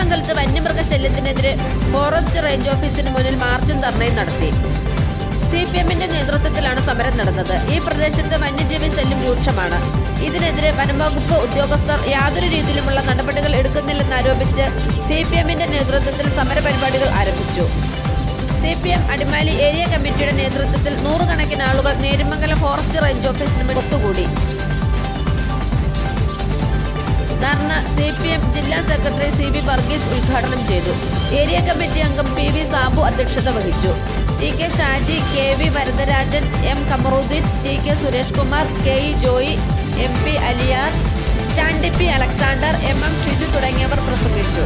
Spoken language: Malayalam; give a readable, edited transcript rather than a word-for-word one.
നേര്യമംഗലത്ത് വന്യമൃഗശല്യത്തിനെതിരെ ഫോറസ്റ്റ് റേഞ്ച് ഓഫീസിന് മുന്നിൽ മാർച്ചും ധർണയും നടത്തി. CPMന്റെ നേതൃത്വത്തിലാണ് സമരം നടന്നത്. ഈ പ്രദേശത്ത് വന്യജീവി ശല്യം രൂക്ഷമാണ്. ഇതിനെതിരെ വനംവകുപ്പ് ഉദ്യോഗസ്ഥർ യാതൊരു രീതിയിലുമുള്ള നടപടികൾ എടുക്കുന്നില്ലെന്നാരോപിച്ച് CPMന്റെ നേതൃത്വത്തിൽ സമരപരിപാടികൾ ആരംഭിച്ചു. CPM അടിമാലി ഏരിയ കമ്മിറ്റിയുടെ നേതൃത്വത്തിൽ 100 കണക്കിന് ആളുകൾ നേര്യമംഗലം ഫോറസ്റ്റ് റേഞ്ച് ഓഫീസിന് മുന്നിൽ ഒത്തുകൂടി. ധർണ CPM ജില്ലാ സെക്രട്ടറി CB വർഗീസ് ഉദ്ഘാടനം ചെയ്തു. ഏരിയ കമ്മിറ്റി അംഗം PV സാബു അധ്യക്ഷത വഹിച്ചു. TK Shaji, KV Varadarajan, M Kamaruddin, TK Suresh Kumar, KE Joy, MP Aliyar, Chandy P Alexander, MM Shiju തുടങ്ങിയവർ പ്രസംഗിച്ചു.